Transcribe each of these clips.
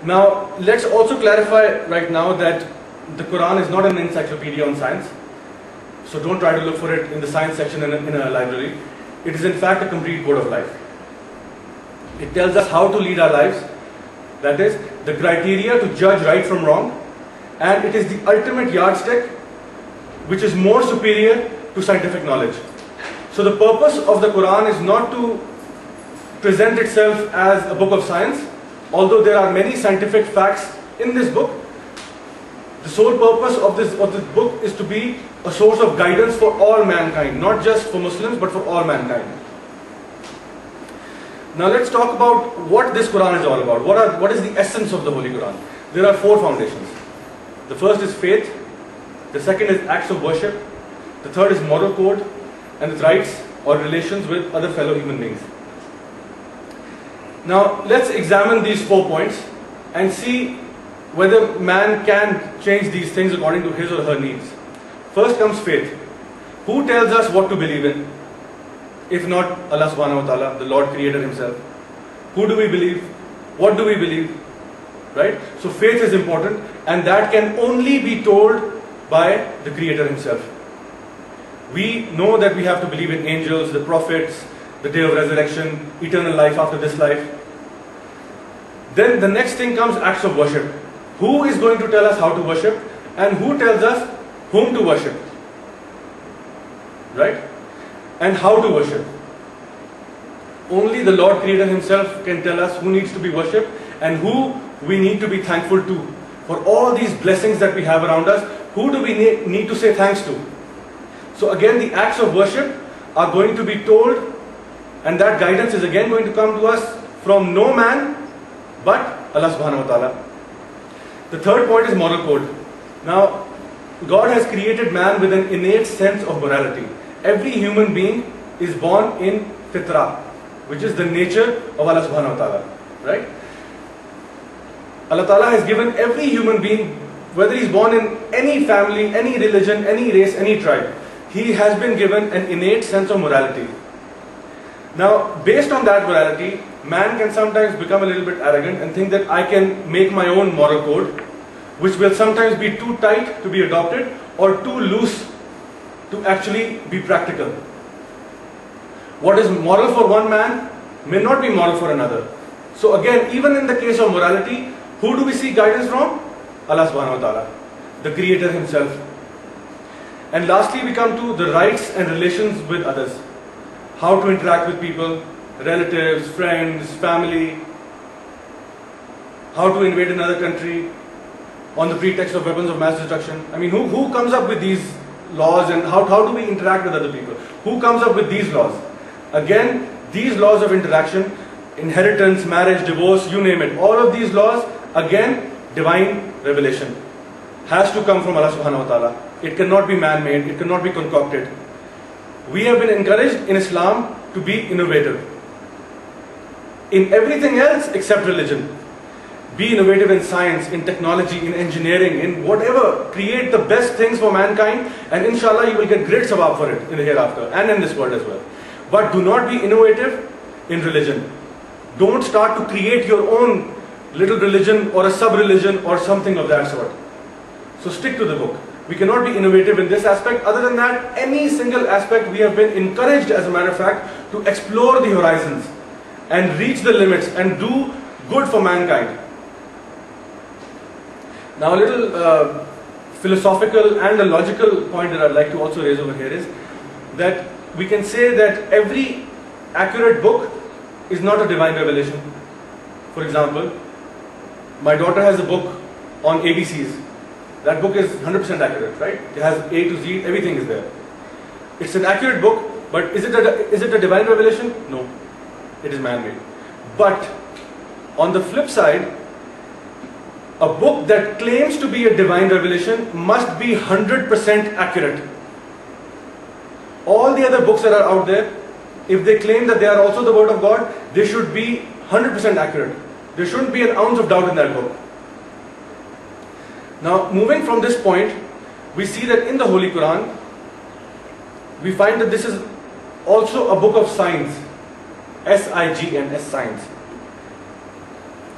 Now, let's also clarify right now that the Quran is not an encyclopedia on science. So don't try to look for it in the science section in a library. It is in fact a complete code of life. It tells us how to lead our lives. That is, the criteria to judge right from wrong. And it is the ultimate yardstick which is more superior to scientific knowledge. So the purpose of the Quran is not to present itself as a book of science, although there are many scientific facts in this book. The sole purpose of this book is to be a source of guidance for all mankind, not just for Muslims, but for all mankind. Now let's talk about what this Quran is all about. What is the essence of the Holy Quran? There are 4 foundations. The first is faith, the second is acts of worship, the third is moral code, and the rights or relations with other fellow human beings. Now let's examine these 4 points and see whether man can change these things according to his or her needs. First comes faith. Who tells us what to believe in? If not Allah subhanahu wa ta'ala, the Lord Creator Himself. Who do we believe? What do we believe? Right? So faith is important, and that can only be told by the Creator Himself. We know that we have to believe in angels, the prophets, the day of resurrection, eternal life after this life. Then the next thing comes acts of worship. Who is going to tell us how to worship, and who tells us whom to worship? Right? And how to worship. Only the Lord Creator Himself can tell us who needs to be worshipped and who we need to be thankful to. For all these blessings that we have around us, who do we need to say thanks to? So again, the acts of worship are going to be told, and that guidance is again going to come to us from no man but Allah subhanahu wa ta'ala. The third point is moral code. Now, God has created man with an innate sense of morality. Every human being is born in fitra, which is the nature of Allah subhanahu wa ta'ala. Right? Allah ta'ala has given every human being, whether he's born in any family, any religion, any race, any tribe, he has been given an innate sense of morality. Now, based on that morality, man can sometimes become a little bit arrogant and think that I can make my own moral code, which will sometimes be too tight to be adopted or too loose to actually be practical. What is moral for one man may not be moral for another. So again, even in the case of morality, who do we seek guidance from? Allah subhanahu wa ta'ala, the Creator Himself. And lastly, we come to the rights and relations with others. How to interact with people, relatives, friends, family. How to invade another country on the pretext of weapons of mass destruction. I mean, who comes up with these laws, and how do we interact with other people? Who comes up with these laws? Again, these laws of interaction, inheritance, marriage, divorce, you name it, all of these laws, again, divine revelation. Has to come from Allah subhanahu wa ta'ala. It cannot be man-made, it cannot be concocted. We have been encouraged in Islam to be innovative. In everything else except religion. Be innovative in science, in technology, in engineering, in whatever. Create the best things for mankind, and inshallah you will get great sawab for it in the hereafter and in this world as well. But do not be innovative in religion. Don't start to create your own little religion or a sub-religion or something of that sort. So stick to the book. We cannot be innovative in this aspect. Other than that, any single aspect we have been encouraged, as a matter of fact, to explore the horizons and reach the limits and do good for mankind. Now a little philosophical and a logical point that I'd like to also raise over here is that we can say that every accurate book is not a divine revelation. For example, my daughter has a book on ABCs. That book is 100% accurate, right? It has A to Z, everything is there. It's an accurate book, but is it a divine revelation? No, it is man-made. But on the flip side, a book that claims to be a divine revelation must be 100% accurate. All the other books that are out there, if they claim that they are also the word of God, they should be 100% accurate. There shouldn't be an ounce of doubt in that book. Now, moving from this point, we see that in the Holy Quran, we find that this is also a book of signs. S-I-G-N-S, signs.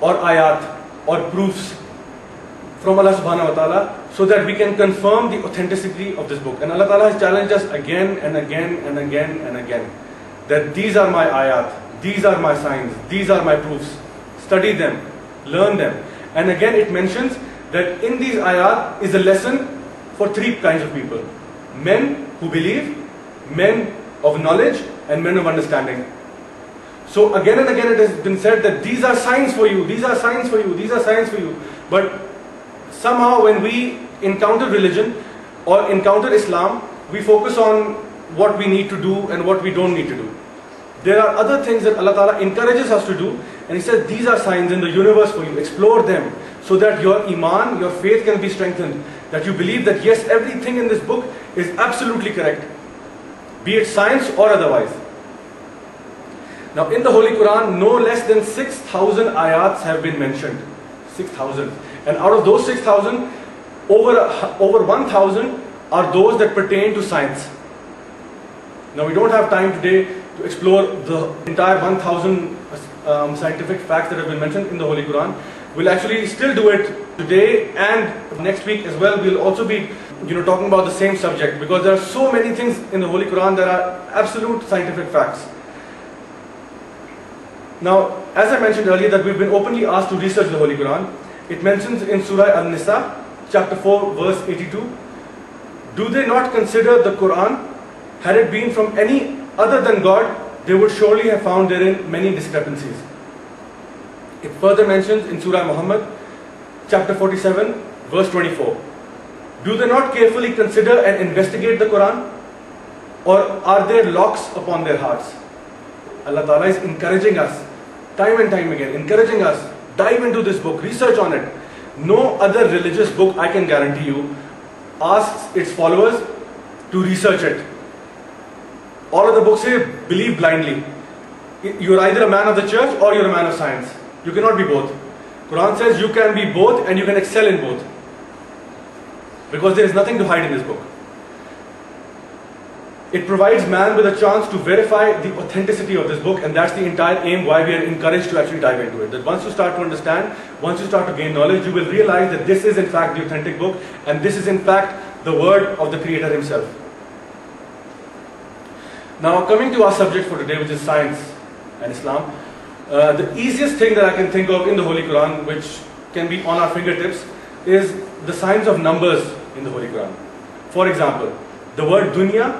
Or ayat. or proofs from Allah subhanahu wa ta'ala, so that we can confirm the authenticity of this book. And Allah ta'ala has challenged us again and again and again and again, that these are my ayat, these are my signs, these are my proofs. Study them, learn them. And again it mentions that in these ayat is a lesson for three kinds of people: men who believe, men of knowledge, and men of understanding. So again and again it has been said that these are signs for you, these are signs for you, these are signs for you. But somehow when we encounter religion or encounter Islam, we focus on what we need to do and what we don't need to do. There are other things that Allah Ta'ala encourages us to do, and He says these are signs in the universe for you. Explore them so that your iman, your faith can be strengthened. That you believe that yes, everything in this book is absolutely correct, be it science or otherwise. Now in the Holy Quran, no less than 6,000 ayats have been mentioned. 6,000. And out of those 6,000, over 1,000 are those that pertain to science. Now we don't have time today to explore the entire 1,000 scientific facts that have been mentioned in the Holy Quran. We'll actually still do it today and next week as well. We'll also be talking about the same subject, because there are so many things in the Holy Quran that are absolute scientific facts. Now, as I mentioned earlier, that we've been openly asked to research the Holy Quran. It mentions in Surah An-Nisa, chapter 4, verse 82, do they not consider the Quran, had it been from any other than God, they would surely have found therein many discrepancies. It further mentions in Surah Muhammad, chapter 47, verse 24, do they not carefully consider and investigate the Quran, or are there locks upon their hearts? Allah Ta'ala is encouraging us, time and time again, encouraging us, dive into this book, research on it. No other religious book, I can guarantee you, asks its followers to research it. All of the books say, believe blindly. You're either a man of the church or you're a man of science. You cannot be both. Quran says you can be both and you can excel in both. Because there is nothing to hide in this book. It provides man with a chance to verify the authenticity of this book, and that's the entire aim why we are encouraged to actually dive into it. That once you start to understand, once you start to gain knowledge, you will realize that this is in fact the authentic book, and this is in fact the word of the Creator Himself. Now coming to our subject for today, which is science and Islam, the easiest thing that I can think of in the Holy Quran, which can be on our fingertips, is the signs of numbers in the Holy Quran. For example, the word dunya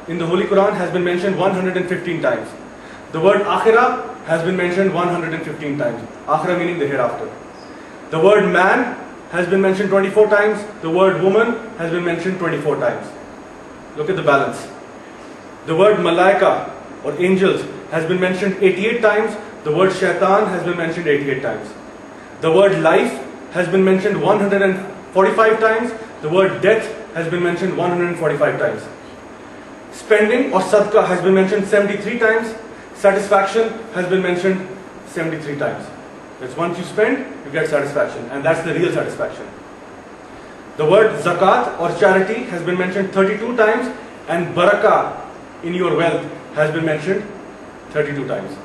in the Holy Quran has been mentioned 115 times. The word akhirah has been mentioned 115 times. Akhirah meaning the hereafter. The word man has been mentioned 24 times. The word woman has been mentioned 24 times. Look at the balance. The word malaika or angels has been mentioned 88 times. The word shaitan has been mentioned 88 times. The word life has been mentioned 145 times. The word death has been mentioned 145 times. Spending or sadaqah has been mentioned 73 times. Satisfaction has been mentioned 73 times. That's once you spend, you get satisfaction, and that's the real satisfaction. The word zakat or charity has been mentioned 32 times, and barakah in your wealth has been mentioned 32 times.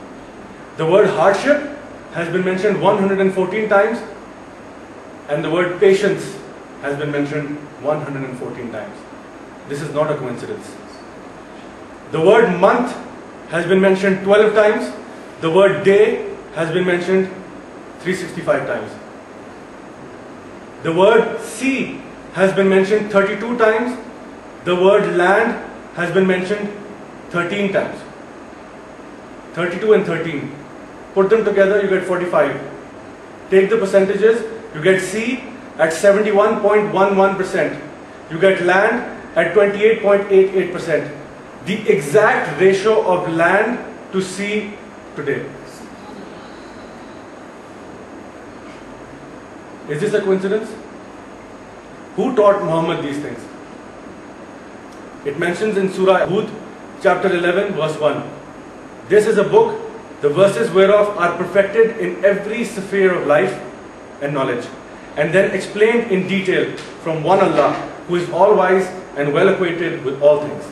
The word hardship has been mentioned 114 times, and the word patience has been mentioned 114 times. This is not a coincidence. The word month has been mentioned 12 times. The word day has been mentioned 365 times. The word sea has been mentioned 32 times. The word land has been mentioned 13 times. 32 and 13. Put them together, you get 45. Take the percentages, you get sea at 71.11%. You get land at 28.88%. The exact ratio of land to sea today. Is this a coincidence? Who taught Muhammad these things? It mentions in Surah Hud, chapter 11, verse 1. This is a book, the verses whereof are perfected in every sphere of life and knowledge, and then explained in detail from one Allah, who is all wise and well acquainted with all things.